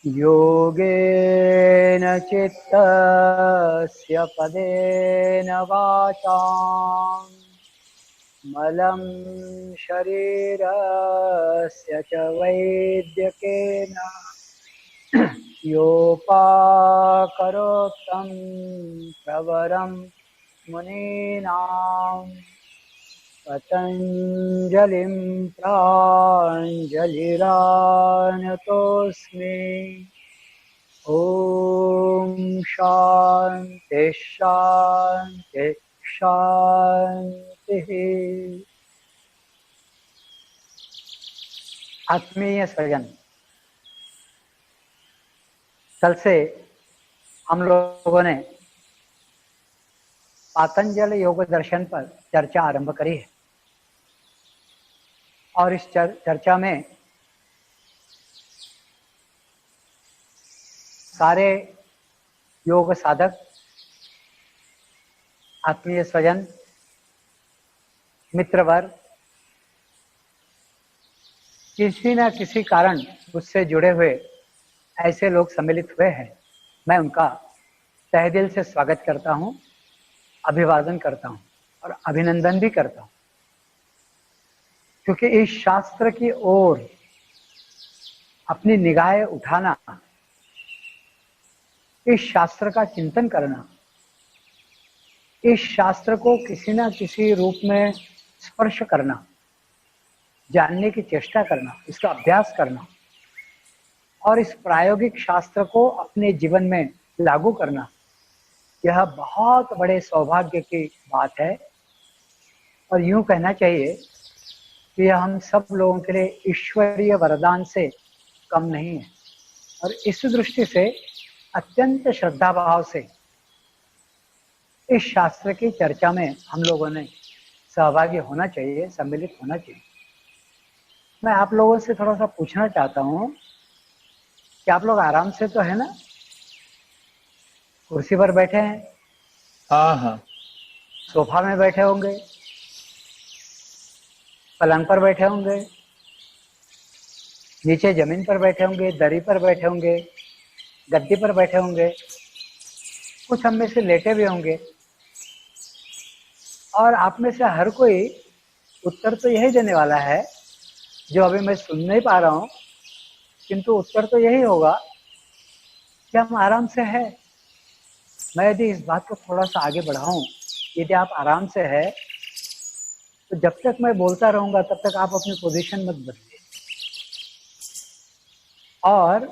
योगेन चित्तस्य पदेन वाचां मलं शरीरस्य च वैद्यकेन योपाकरोत्तं प्रवरं मुनीनां पतञ्जलिं प्राञ्जलिरानतोऽस्मि। ॐ शान्ति शान्ति शान्तिः। आत्मीय स्वजन, कल से हम लोगों ने पातंजल योग दर्शन पर चर्चा आरंभ करी है और इस चर्चा में सारे योग साधक, आत्मीय स्वजन, मित्रवर्ग किसी न किसी कारण उससे जुड़े हुए ऐसे लोग सम्मिलित हुए हैं। मैं उनका तहे दिल से स्वागत करता हूं, अभिवादन करता हूं और अभिनंदन भी करता हूं, क्योंकि इस शास्त्र की ओर अपनी निगाहें उठाना, इस शास्त्र का चिंतन करना, इस शास्त्र को किसी न किसी रूप में स्पर्श करना, जानने की चेष्टा करना, इसका अभ्यास करना और इस प्रायोगिक शास्त्र को अपने जीवन में लागू करना, यह बहुत बड़े सौभाग्य की बात है। और यूं कहना चाहिए कि यह हम सब लोगों के लिए ईश्वरीय वरदान से कम नहीं है और इस दृष्टि से अत्यंत श्रद्धा भाव से इस शास्त्र की चर्चा में हम लोगों ने सहभागी होना चाहिए, सम्मिलित होना चाहिए। मैं आप लोगों से थोड़ा सा पूछना चाहता हूं कि आप लोग आराम से तो है ना? कुर्सी पर बैठे हैं? हाँ। सोफा में बैठे होंगे, पलंग पर बैठे होंगे, नीचे जमीन पर बैठे होंगे, दरी पर बैठे होंगे, गद्दी पर बैठे होंगे, कुछ हम में से लेटे भी होंगे। और आप में से हर कोई उत्तर तो यही देने वाला है जो अभी मैं सुन नहीं पा रहा हूं, किंतु उत्तर तो यही होगा कि हम आराम से है। मैं यदि इस बात को थोड़ा सा आगे बढ़ाऊं, यदि आप आराम से है तो जब तक मैं बोलता रहूंगा तब तक आप अपनी पोजीशन मत बदलिए और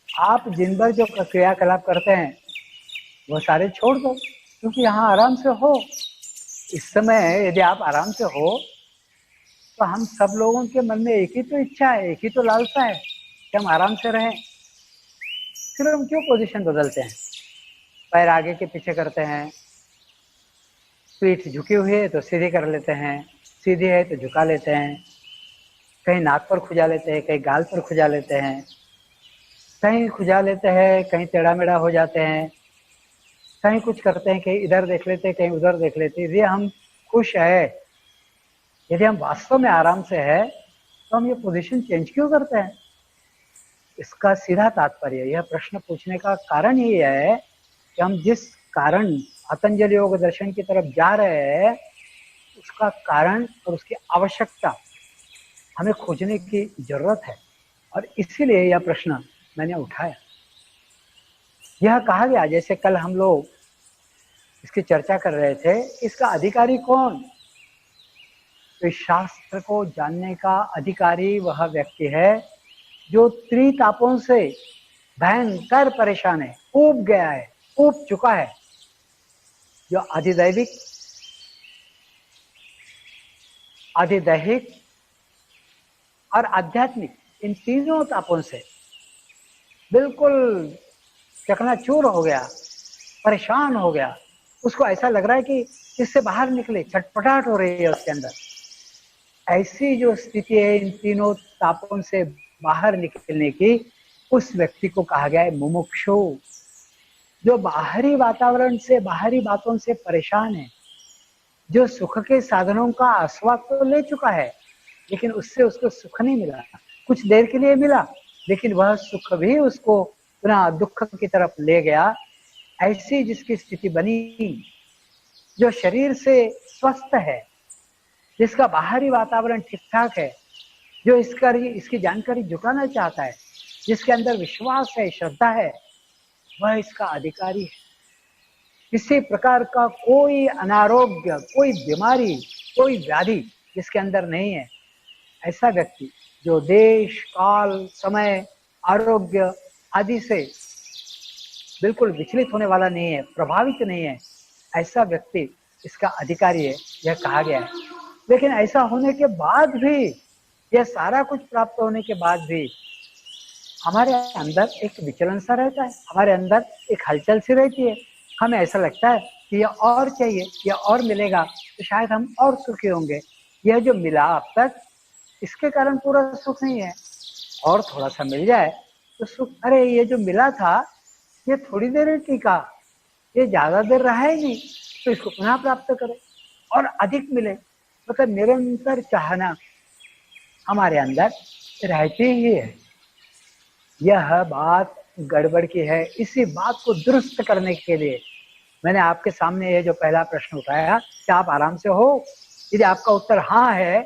आप दिन भर जो क्रियाकलाप करते हैं वो सारे छोड़ दो, क्योंकि यहाँ आराम से हो। इस समय यदि आप आराम से हो तो हम सब लोगों के मन में एक ही तो इच्छा है, एक ही तो लालसा है कि हम आराम से रहें। फिर हम क्यों पोजीशन बदलते हैं? पैर आगे के पीछे करते हैं, पीठ झुकी हुई है तो सीधी कर लेते हैं, सीधी है तो झुका लेते हैं, कहीं नाक पर खुजा लेते हैं, कहीं गाल पर खुजा लेते हैं, कहीं खुजा लेते हैं, कहीं टेढ़ा मेढ़ा हो जाते हैं, कहीं कुछ करते हैं, कहीं इधर देख लेते हैं, कहीं उधर देख लेते हैं। यदि हम खुश है, यदि हम वास्तव में आराम से है तो हम ये पोजीशन चेंज क्यों करते हैं? इसका सीधा तात्पर्य, यह प्रश्न पूछने का कारण ही है कि हम जिस कारण पतंजलि योग दर्शन की तरफ जा रहे हैं उसका कारण और उसकी आवश्यकता हमें खोजने की जरूरत है, और इसीलिए यह प्रश्न मैंने उठाया। यह कहा गया, जैसे कल हम लोग इसकी चर्चा कर रहे थे, इसका अधिकारी कौन? तो इस शास्त्र को जानने का अधिकारी वह व्यक्ति है जो त्रितापों से भयंकर परेशान है, ऊब गया है, ऊब चुका है, जो अधिदैविक, अधिदैहिक और आध्यात्मिक इन तीनों तापों से बिल्कुल चकनाचूर हो गया, परेशान हो गया। उसको ऐसा लग रहा है कि इससे बाहर निकले, छटपटाहट हो रही है उसके अंदर। ऐसी जो स्थिति है इन तीनों तापों से बाहर निकलने की, उस व्यक्ति को कहा गया है मुमुक्षु। जो बाहरी वातावरण से, बाहरी बातों से परेशान है, जो सुख के साधनों का आस्वाद तो ले चुका है लेकिन उससे उसको सुख नहीं मिला, कुछ देर के लिए मिला लेकिन वह सुख भी उसको पुनः दुख की तरफ ले गया। ऐसी जिसकी स्थिति बनी, जो शरीर से स्वस्थ है, जिसका बाहरी वातावरण ठीक ठाक है, जो इसकी जानकारी जुटाना चाहता है, जिसके अंदर विश्वास है, श्रद्धा है, वह इसका अधिकारी है। किसी प्रकार का कोई अनारोग्य, कोई बीमारी, कोई व्याधि जिसके अंदर नहीं है, ऐसा व्यक्ति जो देश, काल, समय, आरोग्य आदि से बिल्कुल विचलित होने वाला नहीं है, प्रभावित नहीं है, ऐसा व्यक्ति इसका अधिकारी है, यह कहा गया है। लेकिन ऐसा होने के बाद भी, यह सारा कुछ प्राप्त होने के बाद भी हमारे अंदर एक विचलन सा रहता है, हमारे अंदर एक हलचल सी रहती है। हमें ऐसा लगता है कि यह और चाहिए, यह और मिलेगा तो शायद हम और सुखी होंगे। यह जो मिला अब तक, इसके कारण पूरा सुख नहीं है, और थोड़ा सा मिल जाए तो सुख। अरे ये जो मिला था ये थोड़ी देर टिका, ये ज्यादा देर रहा ही नहीं, तो इसको पुनः प्राप्त करें और अधिक मिले। मतलब निरंतर चाहना हमारे अंदर रहती ही है। यह बात गड़बड़ की है। इसी बात को दुरुस्त करने के लिए मैंने आपके सामने ये जो पहला प्रश्न उठाया, क्या आप आराम से हो? यदि आपका उत्तर हाँ है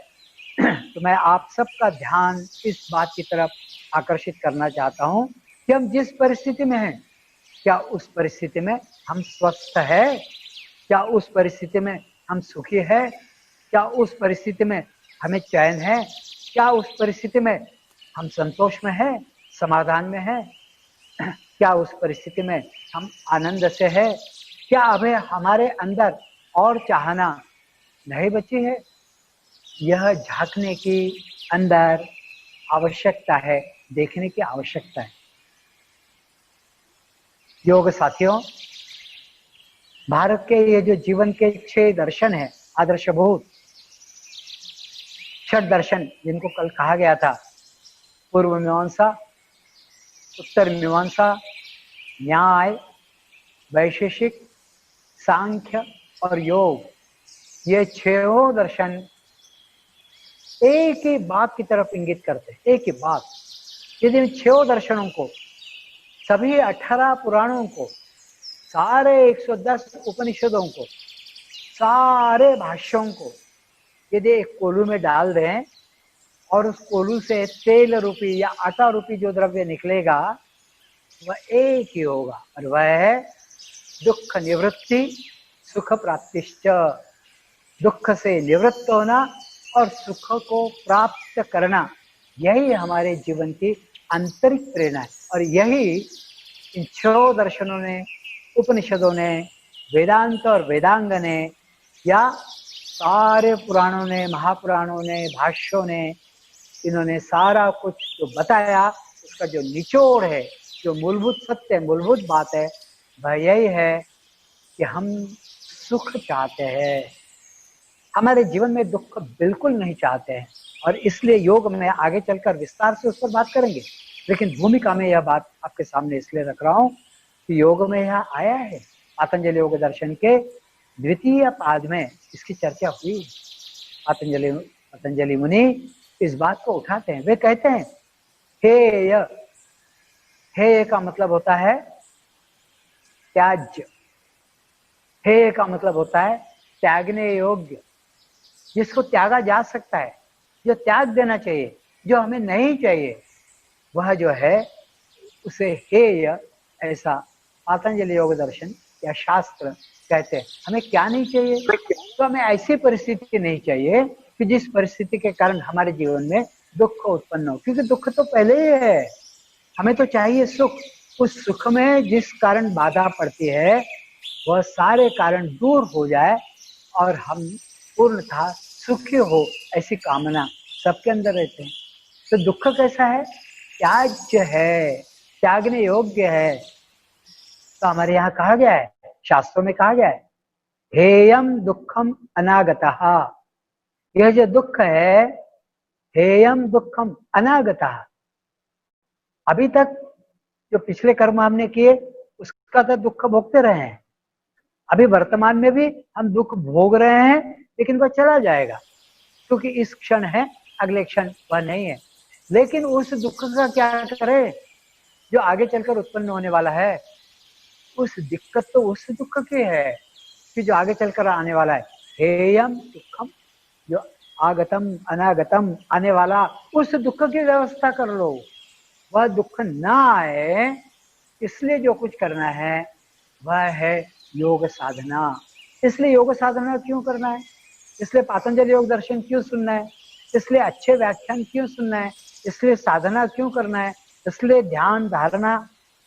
तो मैं आप सबका ध्यान इस बात की तरफ आकर्षित करना चाहता हूं कि हम जिस परिस्थिति में हैं, क्या उस परिस्थिति में हम स्वस्थ है? क्या उस परिस्थिति में हम सुखी है? क्या उस परिस्थिति में हमें चैन है? क्या उस परिस्थिति में हम संतोष में है, समाधान में है? क्या उस परिस्थिति में हम आनंद से है? क्या अभी हमारे अंदर और चाहना नहीं बची है? यह झांकने की अंदर आवश्यकता है, देखने की आवश्यकता है। योग साथियों, भारत के ये जो जीवन के 6 दर्शन है, आदर्शभूत 6 दर्शन, जिनको कल कहा गया था पूर्व मीमांसा, उत्तर मीमांसा, न्याय, वैशेषिक, सांख्य और योग, ये 6 दर्शन एक ही बात की तरफ इंगित करते हैं, एक ही बात। यदि इन 6 दर्शनों को, सभी 18 पुराणों को, सारे 110 उपनिषदों को, सारे भाष्यों को यदि एक कोलू में डाल दें और उस कोलू से तेल रूपी या आटा रूपी जो द्रव्य निकलेगा वह एक ही होगा, और वह है दुख निवृत्ति सुख प्राप्तिश्च। दुख से निवृत्त होना और सुख को प्राप्त करना, यही हमारे जीवन की आंतरिक प्रेरणा है। और यही इन 6 दर्शनों ने, उपनिषदों ने, वेदांत और वेदांग ने, या सारे पुराणों ने, महापुराणों ने, भाष्यों ने, इन्होंने सारा कुछ जो बताया, उसका जो निचोड़ है, जो मूलभूत सत्य, मूलभूत बात है, वह यही है कि हम सुख चाहते हैं, हमारे जीवन में दुख बिल्कुल नहीं चाहते हैं। और इसलिए योग में आगे चलकर विस्तार से उस पर बात करेंगे, लेकिन भूमिका में यह बात आपके सामने इसलिए रख रहा हूं कि योग में यह आया है, पतंजलि योग दर्शन के 2य पाद में इसकी चर्चा हुई। पतंजलि मुनि इस बात को उठाते हैं, वे कहते हैं हेय। हेय का मतलब होता है त्याज्य। हेय का मतलब होता है त्यागने योग्य, जिसको त्यागा जा सकता है, जो त्याग देना चाहिए, जो हमें नहीं चाहिए, वह जो है उसे हेय, ऐसा पातंजलि योग दर्शन या शास्त्र कहते हैं। हमें क्या नहीं चाहिए? तो हमें ऐसी परिस्थिति नहीं चाहिए कि जिस परिस्थिति के कारण हमारे जीवन में दुख उत्पन्न हो, क्योंकि दुख तो पहले ही है। हमें तो चाहिए सुख। उस सुख में जिस कारण बाधा पड़ती है वह सारे कारण दूर हो जाए और हम पूर्णतः सुखी हो, ऐसी कामना सबके अंदर रहते हैं। तो दुख कैसा है? त्याज्य है, त्यागने योग्य है। तो हमारे यहाँ कहा गया है, शास्त्रों में कहा गया है, हेयम दुखम अनागतः। यह जो दुख है, हेयम दुखम अनागतः, अभी तक जो पिछले कर्म हमने किए उसका तो दुख भोगते रहे हैं, अभी वर्तमान में भी हम दुख भोग रहे हैं, लेकिन वह चला जाएगा, क्योंकि इस क्षण है, अगले क्षण वह नहीं है। लेकिन उस दुख का क्या करें जो आगे चलकर उत्पन्न होने वाला है? उस दिक्कत तो उस दुख की है कि जो आगे चलकर आने वाला है। हेयम दुखम, जो आगतम अनागतम आने वाला, उस दुख की व्यवस्था कर लो, वह दुख ना आए। इसलिए जो कुछ करना है वह है योग साधना। इसलिए योग साधना क्यों करना है? इसलिए पातंजलि योग दर्शन क्यों सुनना है? इसलिए अच्छे व्याख्यान क्यों सुनना है? इसलिए साधना क्यों करना है? इसलिए ध्यान धारणा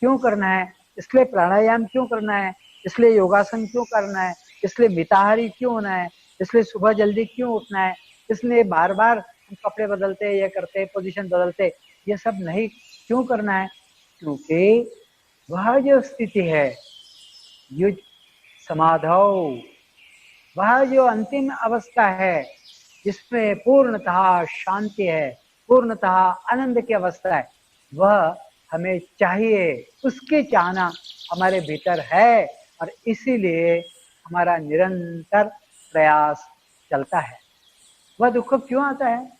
क्यों करना है? इसलिए प्राणायाम क्यों करना है? इसलिए योगासन क्यों करना है? इसलिए मिताहारी क्यों होना है? इसलिए सुबह जल्दी क्यों उठना है? इसलिए बार बार हम कपड़े बदलते, ये करते, पोजीशन बदलते, ये सब नहीं क्यों करना है? क्योंकि वह जो स्थिति है युज समाधौ, वह जो अंतिम अवस्था है जिसमें पूर्णतः शांति है, पूर्णतः आनंद की अवस्था है, वह हमें चाहिए। उसकी चाहना हमारे भीतर है और इसीलिए हमारा निरंतर प्रयास चलता है। वह दुख क्यों आता है?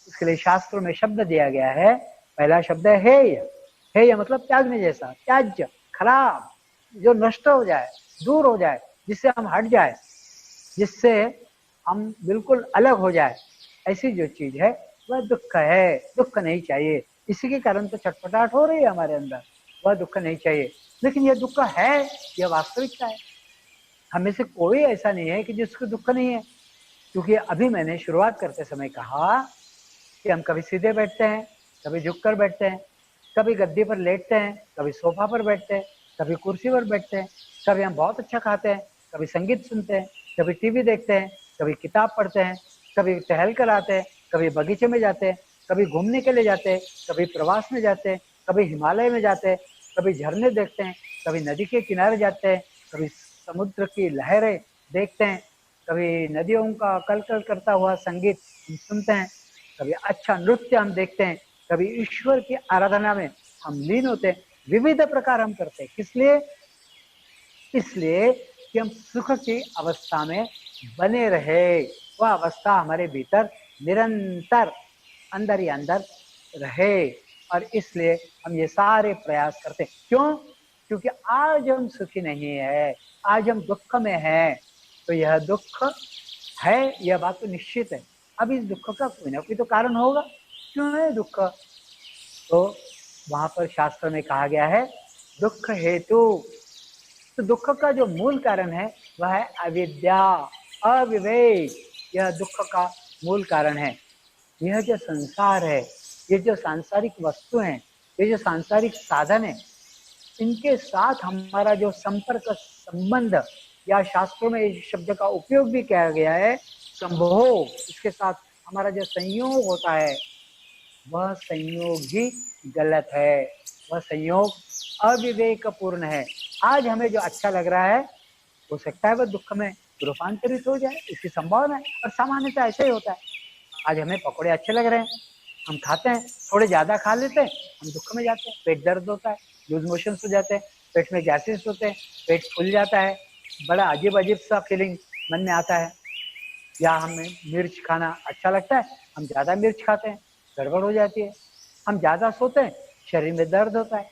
इसके लिए शास्त्रों में शब्द दिया गया है। पहला शब्द है हेय। हेय मतलब त्यागने जैसा, त्याज्य, खराब, जो नष्ट हो जाए, दूर हो जाए, जिससे हम हट जाए, जिससे हम बिल्कुल अलग हो जाए, ऐसी जो चीज है वह दुख है। दुख नहीं चाहिए, इसी के कारण तो छटपटाहट हो रही है हमारे अंदर। वह दुख नहीं चाहिए, लेकिन यह दुख है, यह वास्तविकता है। हमें से कोई ऐसा नहीं है कि जिसको दुख नहीं है, क्योंकि अभी मैंने शुरुआत करते समय कहा कि हम कभी सीधे बैठते हैं, कभी झुककर बैठते हैं, कभी गद्दी पर लेटते हैं, कभी सोफा पर बैठते हैं, कभी कुर्सी पर बैठते हैं, कभी हम बहुत अच्छा खाते हैं, कभी संगीत सुनते हैं, कभी टीवी देखते हैं, कभी किताब पढ़ते हैं, कभी टहल कर आते हैं, कभी बगीचे में जाते हैं, कभी घूमने के लिए जाते हैं, कभी प्रवास में जाते हैं, कभी हिमालय में जाते हैं, कभी झरने देखते हैं, कभी नदी के किनारे जाते हैं, कभी समुद्र की लहरें देखते हैं, कभी नदियों का कल कल करता हुआ संगीत सुनते हैं, कभी अच्छा नृत्य हम देखते हैं, कभी ईश्वर की आराधना में हम लीन होते हैं। विविध प्रकार हम करते हैं। किस लिए? इसलिए कि हम सुख की अवस्था में बने रहे, वह अवस्था हमारे भीतर निरंतर अंदर ही अंदर रहे, और इसलिए हम ये सारे प्रयास करते हैं। क्यों? क्योंकि आज हम सुखी नहीं है, आज हम दुख में हैं। तो यह दुख है, यह बात तो निश्चित है। अब इस दुख का कोई ना कोई तो कारण होगा। क्यों है दुख? तो वहां पर शास्त्र में कहा गया है दुख हेतु। तो दुख का जो मूल कारण है वह है अविद्या, अविवेक। यह दुख का मूल कारण है। यह जो संसार है, ये जो सांसारिक वस्तु है, ये जो सांसारिक साधन है, इनके साथ हमारा जो संपर्क संबंध, या शास्त्रों में इस शब्द का उपयोग भी किया गया है संभोग, इसके साथ हमारा जो संयोग होता है वह संयोग ही गलत है, वह संयोग अविवेकपूर्ण है। आज हमें जो अच्छा लग रहा है हो सकता है वह दुख में रूपांतरित हो जाए, इसकी संभावना है। और सामान्यतः ऐसा ही होता है। आज हमें पकौड़े अच्छे लग रहे हैं, हम खाते हैं, थोड़े ज्यादा खा लेते हैं, हम दुख में जाते हैं, पेट दर्द होता है, लूज मोशन हो जाते हैं, पेट में गैसेस होते हैं, पेट फूल जाता है, बड़ा अजीब अजीब सा फीलिंग मन में आता है। या हमें मिर्च खाना अच्छा लगता है, हम ज्यादा मिर्च खाते हैं, गड़बड़ हो जाती है। हम ज्यादा सोते हैं, शरीर में दर्द होता है।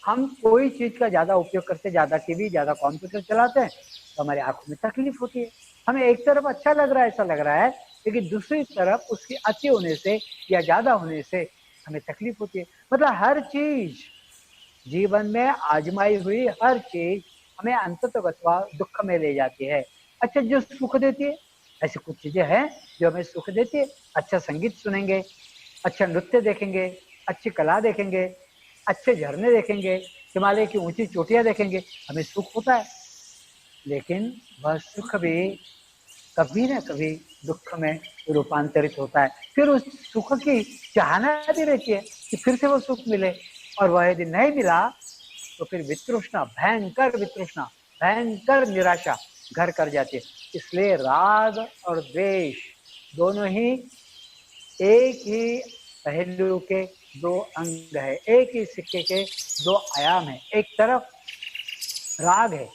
हम कोई चीज का ज्यादा उपयोग करते, ज्यादा टीवी, ज्यादा कंप्यूटर चलाते हैं तो हमारी आंखों में तकलीफ होती है। हमें एक तरफ अच्छा लग रहा है, ऐसा लग रहा है, लेकिन दूसरी तरफ उसकी अति होने से या ज्यादा होने से हमें तकलीफ होती है। मतलब हर चीज जीवन में आजमाई हुई हर चीज हमें अंततः दुख में ले जाती है। अच्छा, जो सुख देती है, ऐसी कुछ चीजें हैं जो हमें सुख देती है। अच्छा संगीत सुनेंगे, अच्छा नृत्य देखेंगे, अच्छी कला देखेंगे, अच्छे झरने देखेंगे, हिमालय की ऊंची चोटियां देखेंगे, हमें सुख होता है। लेकिन वह सुख भी कभी ना कभी दुख में रूपांतरित होता है। फिर उस सुख की चाहना भी रहती है कि फिर से वो सुख मिले, और वह यदि नहीं मिला तो फिर वितृष्णा, भयंकर वितृष्णा, भयंकर निराशा घर कर जाती है। इसलिए राग और द्वेष दोनों ही एक ही पहलू के दो अंग है, एक ही सिक्के के दो आयाम है। एक तरफ राग है,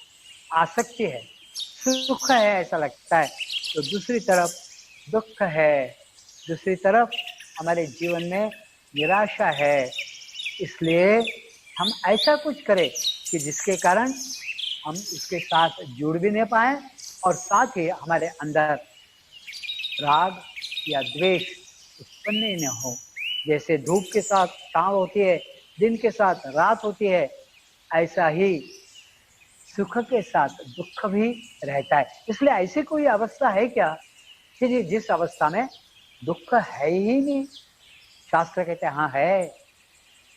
आसक्ति है, सुख है ऐसा लगता है, तो दूसरी तरफ दुख है, दूसरी तरफ हमारे जीवन में निराशा है। इसलिए हम ऐसा कुछ करें कि जिसके कारण हम उसके साथ जुड़ भी नहीं पाए और साथ ही हमारे अंदर राग या द्वेष उत्पन्न ही न हो। जैसे धूप के साथ छांव होती है, दिन के साथ रात होती है, ऐसा ही सुख के साथ दुख भी रहता है। इसलिए ऐसी कोई अवस्था है क्या कि जिस अवस्था में दुख है ही नहीं? शास्त्र कहते हैं हाँ है।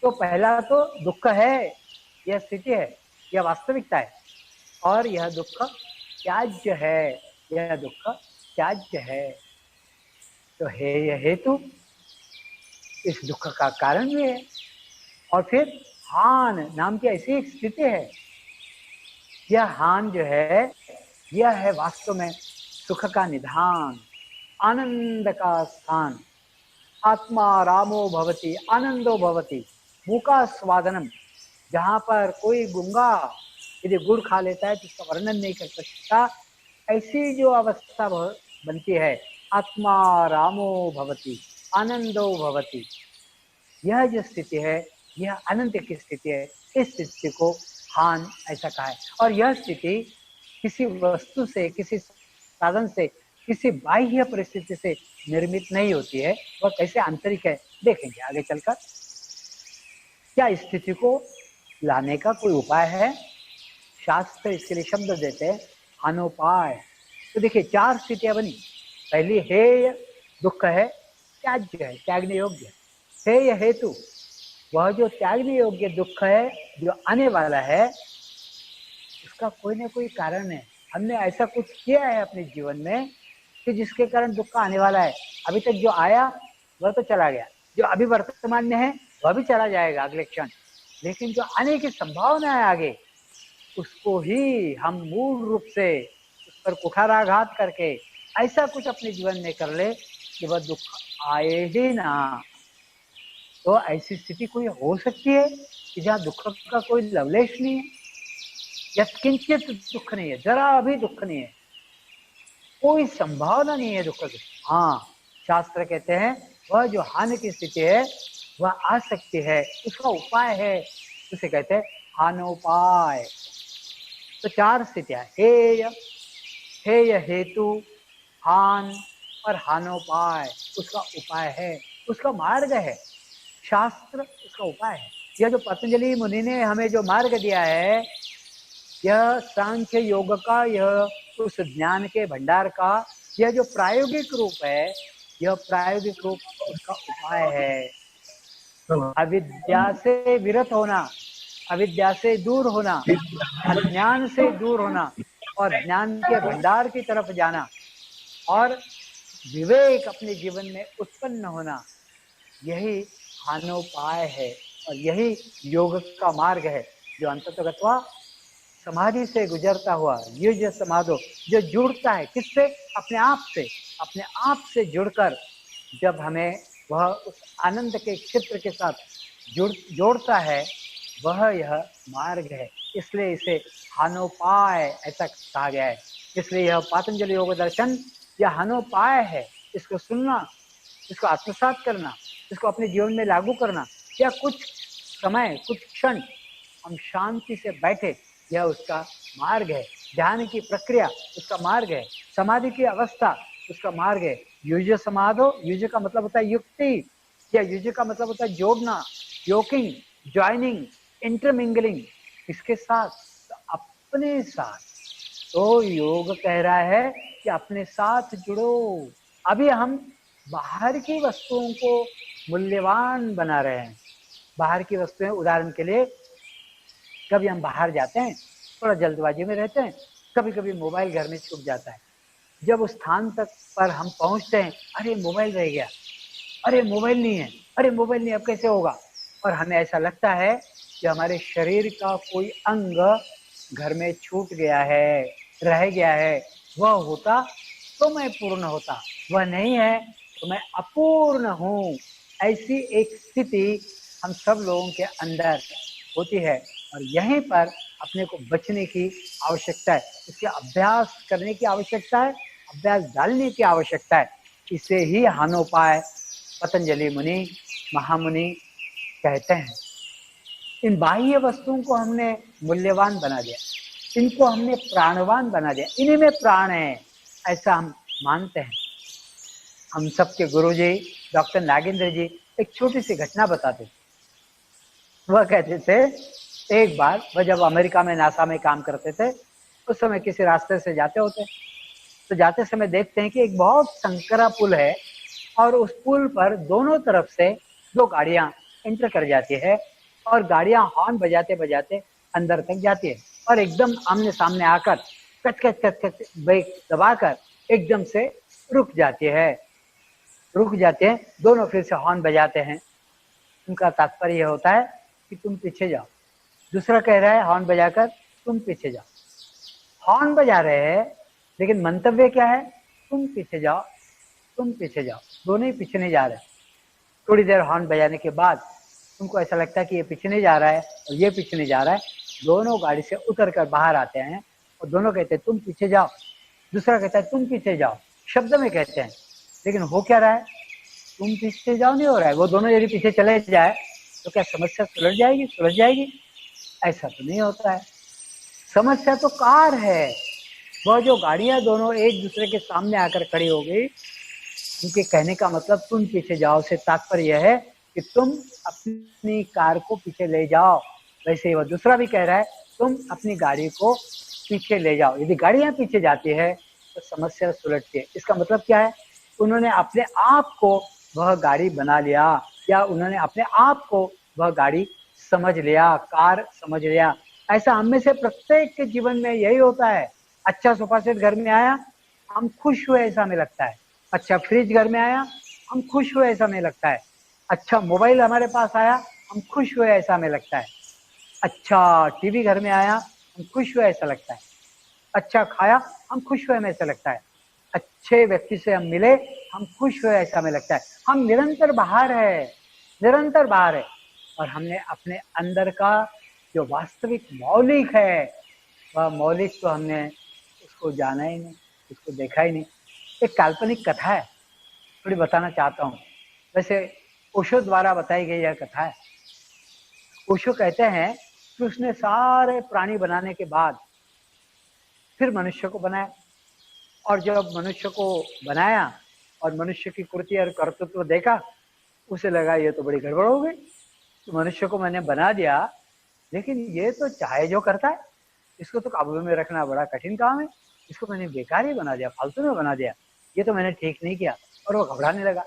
तो पहला तो दुख है, यह स्थिति है, यह वास्तविकता है, और यह दुख त्याज्य है, यह दुख त्याज्य है। तो है यह हेतु, इस दुख का कारण भी है। और फिर हान नाम की ऐसी एक स्थिति है, यह हान जो है, यह है वास्तव में सुख का निधान, आनंद का स्थान। आत्मा रामो भवति आनंदो भवति मूका स्वादनम। जहां पर कोई गूंगा यदि गुड़ खा लेता है तो उसका वर्णन नहीं कर सकता, ऐसी जो अवस्था बनती है, आत्मा रामो भवति आनंदो भवति, यह जो स्थिति है, यह अनंत की स्थिति है। इस स्थिति को हान ऐसा कहा है। और यह स्थिति किसी वस्तु से, किसी साधन से, किसी बाह्य परिस्थिति से निर्मित नहीं होती है, वह कैसे आंतरिक है देखेंगे आगे चलकर। क्या स्थिति को लाने का कोई उपाय है? शास्त्र इसके लिए शब्द देते हैं हानोपाय। तो देखिए 4 स्थितियां बनी। पहली हेय दुख है, त्याज्य है, त्यागने योग्य। हेय हेतु, वह जो त्यागने योग्य दुख है जो आने वाला है, उसका कोई ना कोई कारण है। हमने ऐसा कुछ किया है अपने जीवन में कि जिसके कारण दुख आने वाला है। अभी तक जो आया वह तो चला गया, जो अभी वर्तमान में है वह भी चला जाएगा अगले क्षण, लेकिन जो आने की संभावना है आगे, उसको ही हम मूल रूप से उस पर कुठाराघात करके ऐसा कुछ अपने जीवन में कर ले कि वह दुख आए ही ना। तो ऐसी स्थिति कोई हो सकती है कि जहाँ दुख का कोई लवलेश नहीं है, यत्किंचित दुख नहीं है, जरा भी दुख नहीं है, कोई संभावना नहीं है दुख की। हाँ, शास्त्र कहते हैं वह जो हानि की स्थिति है वह आ सकती है, उसका उपाय है, उसे कहते हैं हानोपाय। तो 4 स्थितियां, हेय, हेय हेतु, हान और हानोपाय उसका उपाय है, उसका मार्ग है। शास्त्र उसका उपाय है। यह जो पतंजलि मुनि ने हमें जो मार्ग दिया है, यह सांख्य योग का, यह उस ज्ञान के भंडार का, यह जो प्रायोगिक रूप है, यह प्रायोगिक रूप उसका उपाय है। अविद्या से विरत होना, अविद्या से दूर होना, अज्ञान से दूर होना और ज्ञान के भंडार की तरफ जाना और विवेक अपने जीवन में उत्पन्न होना, यही हानोपाय है और यही योग का मार्ग है, जो अंततः समाधि से गुजरता हुआ युज समाधो, जो जुड़ता है किससे? अपने आप से। अपने आप से जुड़कर जब हमें वह उस आनंद के क्षेत्र के साथ जोड़ता है, वह यह मार्ग है। इसलिए इसे हानोपाय ऐसा कहा गया है। इसलिए यह पातंजलि योग दर्शन यह हानोपाय है। इसको सुनना, इसको आत्मसात करना, इसको अपने जीवन में लागू करना, या कुछ समय, कुछ क्षण हम शांति से बैठे, यह उसका मार्ग है। ध्यान की प्रक्रिया उसका मार्ग है। समाधि की अवस्था उसका मार्ग है। युज समाधो, युज का मतलब होता है युक्ति, या युज का मतलब होता है जोड़ना, योकिंग, ज्वाइनिंग, इंटरमिंगलिंग। किसके साथ? तो अपने साथ। तो योग कह रहा है कि अपने साथ जुड़ो। अभी हम बाहर की वस्तुओं को मूल्यवान बना रहे हैं। बाहर की वस्तुएं, उदाहरण के लिए कभी हम बाहर जाते हैं, थोड़ा जल्दबाजी में रहते हैं, कभी कभी मोबाइल घर में छूट जाता है। जब उस स्थान तक पर हम पहुंचते हैं, अरे मोबाइल रह गया, अरे मोबाइल नहीं है, अरे मोबाइल नहीं, अब कैसे होगा? और हमें ऐसा लगता है कि हमारे शरीर का कोई अंग घर में छूट गया है, रह गया है। वह होता तो मैं पूर्ण होता, वह नहीं है तो मैं अपूर्ण हूँ। ऐसी एक स्थिति हम सब लोगों के अंदर होती है, और यहीं पर अपने को बचने की आवश्यकता है। इसके अभ्यास करने की आवश्यकता है, अभ्यास डालने की आवश्यकता है। इसे ही हानोपाय पतंजलि मुनि, महामुनि कहते हैं। इन बाह्य वस्तुओं को हमने मूल्यवान बना दिया, इनको हमने प्राणवान बना दिया, इन्हीं में प्राण है, ऐसा हम मानते हैं। हम सबके गुरु जी डॉक्टर नागेंद्र जी एक छोटी सी घटना बताते थे। वह कहते थे, एक बार वह जब अमेरिका में नासा में काम करते थे, उस समय किसी रास्ते से जाते होते, तो जाते समय देखते हैं कि एक बहुत संकरा पुल है, और उस पुल पर दोनों तरफ से दो गाड़ियां एंटर कर जाती है, और गाड़ियां हॉर्न बजाते बजाते अंदर तक जाती है, और एकदम आमने सामने आकर कच कच कच कच ब्रेक दबाकर एकदम से रुक जाती है। रुक जाते हैं, दोनों फिर से हॉर्न बजाते हैं। उनका तात्पर्य यह होता है कि तुम पीछे जाओ। दूसरा कह रहा है हॉर्न बजाकर, तुम पीछे जाओ। हॉर्न बजा रहे हैं, लेकिन मंतव्य क्या है? तुम पीछे जाओ, तुम पीछे जाओ। दोनों ही पीछे नहीं जा रहे। थोड़ी देर हॉर्न बजाने के बाद उनको ऐसा लगता है कि ये पीछे नहीं जा रहा है और ये पीछे नहीं जा रहा है। दोनों गाड़ी से उतर कर बाहर आते हैं, और दोनों कहते हैं तुम पीछे जाओ। दूसरा कहता है तुम पीछे जाओ, शब्द में कहते हैं, लेकिन हो क्या रहा है? तुम पीछे जाओ नहीं हो रहा है। वो दोनों यदि पीछे चले जाए तो क्या समस्या सुलझ जाएगी? सुलझ जाएगी? ऐसा तो नहीं होता है। समस्या तो कार है। वह जो गाड़ियां दोनों एक दूसरे के सामने आकर खड़ी हो गई, उनके कहने का मतलब तुम पीछे जाओ से तात्पर्य यह है कि तुम अपनी कार को पीछे ले जाओ। वैसे ही वह दूसरा भी कह रहा है तुम अपनी गाड़ी को पीछे ले जाओ। यदि गाड़ियां पीछे जाती है तो समस्या सुलझती है। इसका मतलब क्या है? उन्होंने अपने आप को वह गाड़ी बना लिया, या उन्होंने अपने आप को वह गाड़ी समझ लिया, कार समझ लिया। ऐसा हम में से प्रत्येक के जीवन में यही होता है। अच्छा सोफा सेट घर में आया, हम खुश हुए ऐसा हमें लगता है। अच्छा फ्रिज घर में आया, हम खुश हुए ऐसा हमें लगता है। अच्छा मोबाइल हमारे पास आया, हम खुश हुए ऐसा हमें लगता है। अच्छा टीवी घर में आया, हम खुश हुए ऐसा लगता है। अच्छा खाया, हम खुश हुए हमें ऐसा लगता है। अच्छे व्यक्ति से हम मिले, हम खुश हुए ऐसा हमें लगता है। हम निरंतर बाहर है, निरंतर बाहर है, और हमने अपने अंदर का जो वास्तविक मौलिक है, वह मौलिक तो हमने उसको जाना ही नहीं, उसको देखा ही नहीं। एक काल्पनिक कथा है, थोड़ी बताना चाहता हूँ। वैसे ओशो द्वारा बताई गई यह कथा है। ओशो कहते हैं कि उसने सारे प्राणी बनाने के बाद फिर मनुष्य को बनाया, और जब मनुष्य को बनाया और मनुष्य की कृति और कर्तृत्व देखा, उसे लगा ये तो बड़ी गड़बड़ हो गई। तो मनुष्य को मैंने बना दिया, लेकिन ये तो चाहे जो करता है, इसको तो काबू में रखना बड़ा कठिन काम है। इसको मैंने बेकार ही बना दिया, फालतू में बना दिया, ये तो मैंने ठीक नहीं किया। और वो घबराने लगा,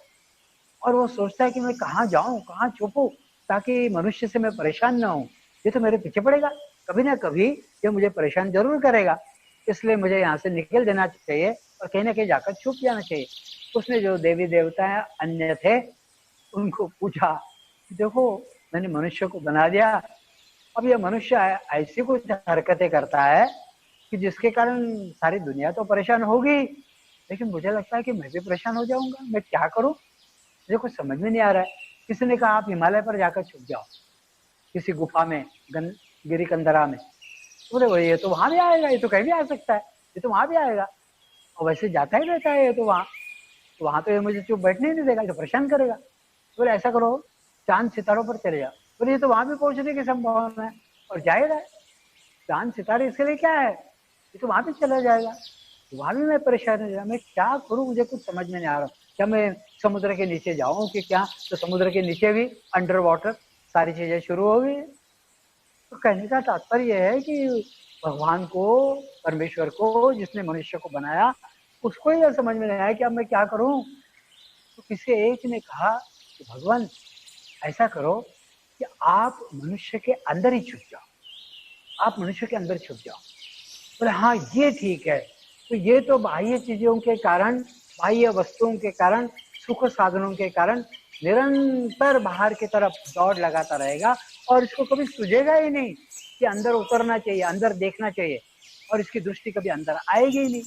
और वो सोचता है कि मैं कहाँ जाऊं, कहाँ छुपूं, ताकि मनुष्य से मैं परेशान ना हूं। ये तो मेरे पीछे पड़ेगा, कभी ना कभी ये मुझे परेशान जरूर करेगा, इसलिए मुझे यहाँ से निकल देना चाहिए और कहीं ना कहीं जाकर छुप जाना चाहिए। उसने जो देवी देवता अन्य थे उनको पूछा, देखो मैंने मनुष्य को बना दिया, अब ये मनुष्य ऐसी कुछ हरकतें करता है कि जिसके कारण सारी दुनिया तो परेशान होगी, लेकिन मुझे लगता है कि मैं भी परेशान हो जाऊंगा। मैं क्या करूं, मुझे कुछ समझ में नहीं आ रहा है। किसी ने कहा आप हिमालय पर जाकर छुप जाओ, किसी गुफा में, गिरी कंदरा में। बोले वो ये तो वहां भी आएगा, ये तो कहीं भी आ सकता है, ये तो वहां भी आएगा, और वैसे जाता ही रहता है ये तो वहां, तो वहां तो ये मुझे चुप बैठने ही नहीं देगा, ये तो परेशान करेगा। बोले ऐसा करो चांद सितारों पर चले जाओ। बोले ये तो वहां भी पहुंचने की संभावना है, और जाएगा। चांद सितारे इसके लिए क्या है, ये तो वहां पे चला जाएगा। वहां भी मैं परेशान हो जाऊंगा, मैं क्या करूं, मुझे कुछ समझ में नहीं आ रहा। क्या मैं समुद्र के नीचे जाऊं कि क्या? तो समुद्र के नीचे भी अंडर वाटर सारी चीजें शुरू हो गई। तो कहने का तात्पर्य है कि भगवान को, परमेश्वर को, जिसने मनुष्य को बनाया, उसको यह समझ में नहीं आया कि अब मैं क्या करूं। तो किसी एक ने कहा कि भगवान ऐसा करो कि आप मनुष्य के अंदर ही छुप जाओ, आप मनुष्य के अंदर छुप जाओ। बोले हाँ ये ठीक है। तो ये तो बाह्य चीजों के कारण, बाह्य वस्तुओं के कारण, सुख साधनों के कारण निरंतर बाहर की तरफ दौड़ लगाता रहेगा और इसको कभी सूझेगा ही नहीं कि अंदर उतरना चाहिए, अंदर देखना चाहिए, और इसकी दृष्टि कभी अंदर आएगी ही नहीं।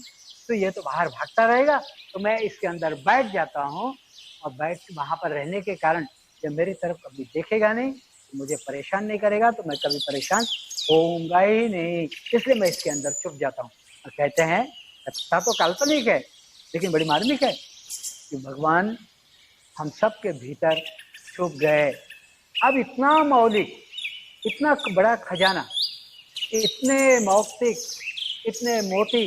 तो ये तो बाहर भागता रहेगा। तो मैं इसके अंदर बैठ जाता हूँ और बैठ वहां पर रहने के कारण जब मेरी तरफ कभी देखेगा नहीं, मुझे परेशान नहीं करेगा, तो मैं कभी परेशान होऊंगा ही नहीं। इसलिए मैं इसके अंदर छुप जाता हूँ। और कहते हैं कथा तो काल्पनिक है लेकिन बड़ी मार्मिक है कि भगवान हम सब के भीतर छुप गए। अब इतना मौलिक, इतना बड़ा खजाना, इतने मौक्तिक, इतने मोती,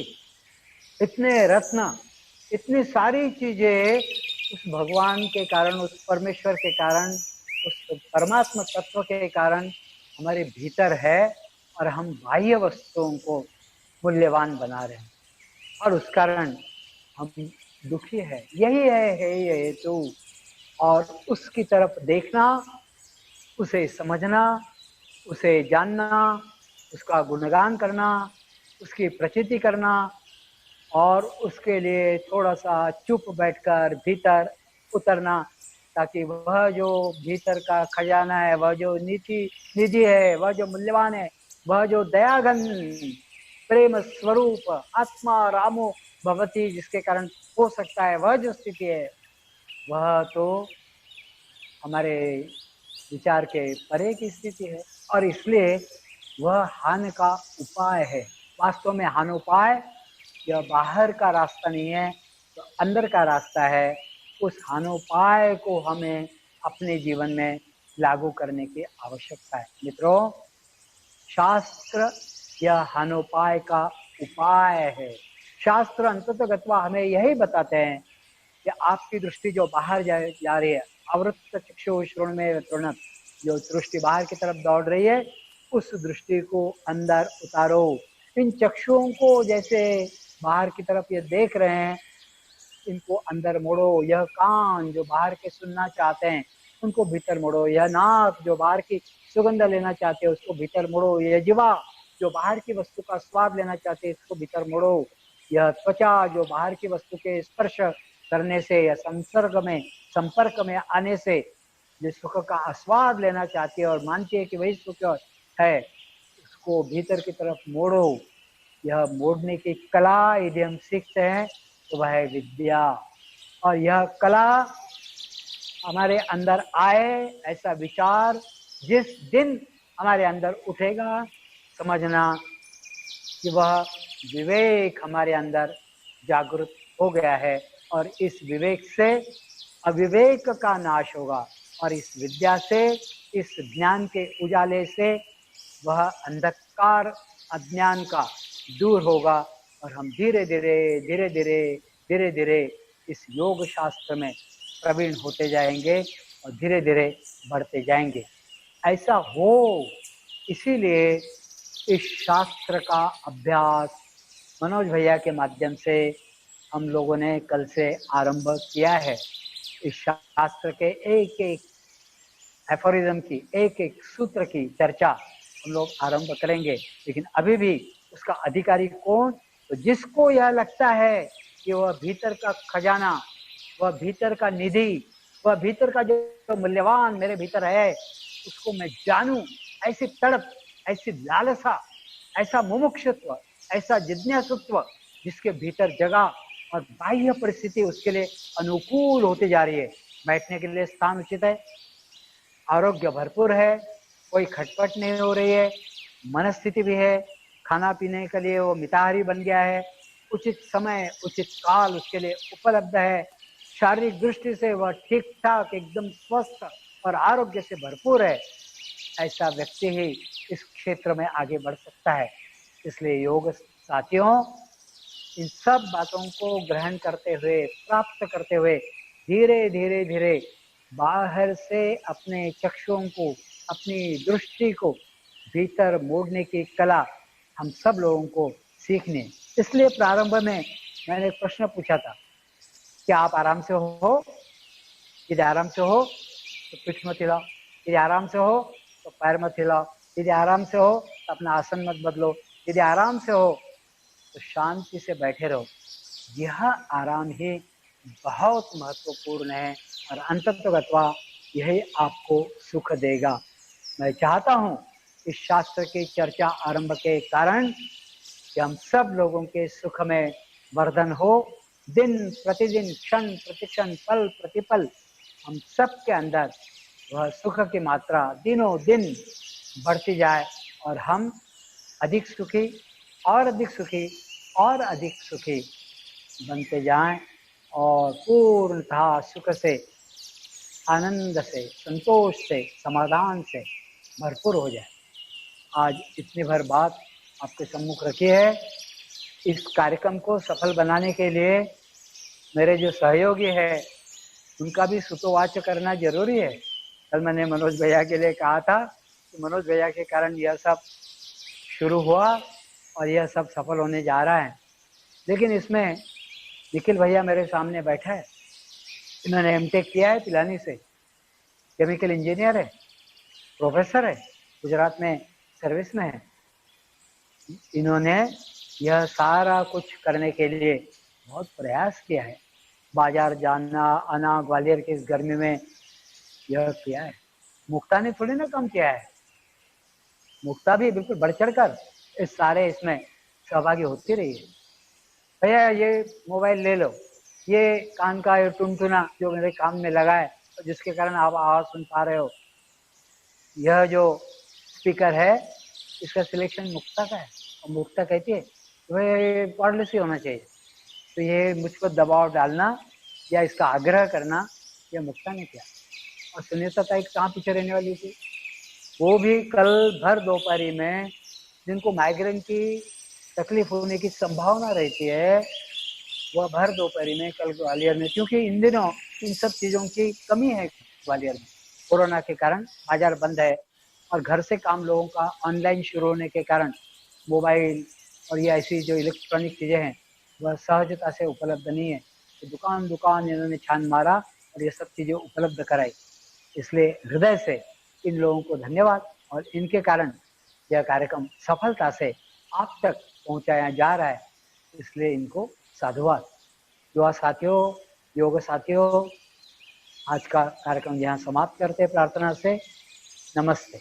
इतने रत्न, इतनी सारी चीजें उस भगवान के कारण, उस परमेश्वर के कारण, उस परमात्मा तत्व के कारण हमारे भीतर है, और हम बाह्य वस्तुओं को मूल्यवान बना रहे हैं और उस कारण हम दुखी है। यही है ये हेतु। और उसकी तरफ देखना, उसे समझना, उसे जानना, उसका गुणगान करना, उसकी प्रचिति करना, और उसके लिए थोड़ा सा चुप बैठकर भीतर उतरना, ताकि वह जो भीतर का खजाना है, वह जो नीति निधि है, वह जो मूल्यवान है, वह जो दयाघन प्रेम स्वरूप आत्मा रामो भवती, जिसके कारण हो सकता है वह जो स्थिति है, वह तो हमारे विचार के परे की स्थिति है। और इसलिए वह हानि का उपाय है। वास्तव में हानि उपाय यह बाहर का रास्ता नहीं है, तो अंदर का रास्ता है। उस हानोपाय को हमें अपने जीवन में लागू करने की आवश्यकता है। मित्रों, शास्त्र यह हानोपाय का उपाय है। शास्त्र अंततः गत्वा हमें यही बताते हैं कि आपकी दृष्टि जो बाहर जा रही है, आवृत्त चक्षु श्रोण में प्रणत, जो दृष्टि बाहर की तरफ दौड़ रही है, उस दृष्टि को अंदर उतारो। इन चक्षुओं को जैसे बाहर की तरफ ये देख रहे हैं, इनको अंदर मोड़ो। यह कान जो बाहर के सुनना चाहते हैं, उनको भीतर मोड़ो। यह नाक जो बाहर की सुगंध लेना चाहते हैं, उसको भीतर मोड़ो। यह जिह्वा जो बाहर की वस्तु का स्वाद लेना चाहते हैं, इसको भीतर मोड़ो। यह त्वचा जो बाहर की वस्तु के स्पर्श करने से या संपर्क में आने से जो सुख का आस्वाद लेना चाहती है और मानती है कि वही सुख है, उसको भीतर की तरफ मोड़ो। यह मोड़ने की कला यदि हम सीखते हैं तो वह है विद्या। और यह कला हमारे अंदर आए, ऐसा विचार जिस दिन हमारे अंदर उठेगा, समझना कि वह विवेक हमारे अंदर जागृत हो गया है, और इस विवेक से अविवेक का नाश होगा, और इस विद्या से, इस ज्ञान के उजाले से वह अंधकार अज्ञान का दूर होगा, और हम धीरे धीरे धीरे धीरे धीरे धीरे इस योग शास्त्र में प्रवीण होते जाएंगे और धीरे धीरे बढ़ते जाएंगे। ऐसा हो, इसीलिए इस शास्त्र का अभ्यास मनोज भैया के माध्यम से हम लोगों ने कल से आरंभ किया है। इस शास्त्र के एक एक एफोरिज्म की, एक एक सूत्र की चर्चा हम लोग आरंभ करेंगे। लेकिन अभी भी उसका अधिकारी कौन? तो जिसको यह लगता है कि वह भीतर का खजाना, वह भीतर का निधि, वह भीतर का जो मूल्यवान मेरे भीतर है, उसको मैं जानूं, ऐसी तड़प, ऐसी लालसा, ऐसा मुमुक्षुत्व, ऐसा जिज्ञासुत्व जिसके भीतर जगह और बाह्य परिस्थिति उसके लिए अनुकूल होती जा रही है। बैठने के लिए स्थान उचित है, आरोग्य भरपूर है, कोई खटपट नहीं हो रही है, मनस्थिति भी है, खाना पीने के लिए वो मिताहारी बन गया है, उचित समय उचित काल उसके लिए उपलब्ध है, शारीरिक दृष्टि से वह ठीक ठाक एकदम स्वस्थ और आरोग्य से भरपूर है। ऐसा व्यक्ति ही इस क्षेत्र में आगे बढ़ सकता है। इसलिए योग साथियों, इन सब बातों को ग्रहण करते हुए, प्राप्त करते हुए, धीरे धीरे धीरे बाहर से अपने चक्षुओं को, अपनी दृष्टि को भीतर मोड़ने की कला हम सब लोगों को सीखने। इसलिए प्रारंभ में मैंने एक प्रश्न पूछा था, क्या आप आराम से हो? यदि आराम से हो तो पीठ मत हिलाओ, यदि आराम से हो तो पैर मत हिलाओ, यदि आराम से हो तो अपना आसन मत बदलो, यदि आराम से हो तो शांति से बैठे रहो। यह आराम ही बहुत महत्वपूर्ण है और अंततः यही आपको सुख देगा। मैं चाहता हूँ इस शास्त्र की चर्चा आरंभ के कारण कि हम सब लोगों के सुख में वर्धन हो। दिन प्रतिदिन, क्षण प्रतिक्षण, पल प्रतिपल हम सब के अंदर वह सुख की मात्रा दिनों दिन बढ़ती जाए और हम अधिक सुखी और अधिक सुखी और अधिक सुखी बनते जाएं और पूर्णतः सुख से, आनंद से, संतोष से, समाधान से भरपूर हो जाए। आज इतनी भर बात आपके सम्मुख रखी है। इस कार्यक्रम को सफल बनाने के लिए मेरे जो सहयोगी है उनका भी सुतोवाच करना जरूरी है। कल मैंने मनोज भैया के लिए कहा था कि मनोज भैया के कारण यह सब शुरू हुआ और यह सब सफल होने जा रहा है। लेकिन इसमें निखिल भैया मेरे सामने बैठा है, इन्होंने एमटेक किया है पिलानी से, केमिकल इंजीनियर है, प्रोफेसर है, गुजरात में सर्विस में है। इन्होंने यह सारा कुछ करने के लिए बहुत प्रयास किया है। बाजार जाना आना, ग्वालियर की इस गर्मी में यह किया है। मुक्ता ने थोड़ी ना कम किया है, मुक्ता भी बिल्कुल बढ़ चढ़ कर इस सारे इसमें सहभागी होती रही है। भैया ये मोबाइल ले लो, ये कान का ये टुनटुना जो मेरे कान में लगा है और जिसके कारण आप आवाज सुन पा रहे हो, यह जो स्पीकर है इसका सिलेक्शन मुक्ता का है। और मुक्ता कहती है वह वायरलेस ही होना चाहिए। तो ये मुझ पर दबाव डालना या इसका आग्रह करना यह मुक्ता ने किया। और सुनीता का एक कहाँ पीछे रहने वाली थी, वो भी कल भर दोपहरी में, जिनको माइग्रेन की तकलीफ होने की संभावना रहती है, वह भर दोपहरी में कल ग्वालियर में, क्योंकि इन दिनों इन सब चीज़ों की कमी है ग्वालियर में, कोरोना के कारण बाजार बंद है और घर से काम लोगों का ऑनलाइन शुरू होने के कारण मोबाइल और ये ऐसी जो इलेक्ट्रॉनिक चीज़ें हैं वह सहजता से उपलब्ध नहीं है। तो दुकान दुकान इन्होंने छान मारा और ये सब चीज़ें उपलब्ध कराई। इसलिए हृदय से इन लोगों को धन्यवाद और इनके कारण यह कार्यक्रम सफलता से आप तक पहुंचाया जा रहा है, इसलिए इनको साधुवाद। युवा साथियों, योग साथियों, आज का कार्यक्रम यहाँ समाप्त करते प्रार्थना से। नमस्ते।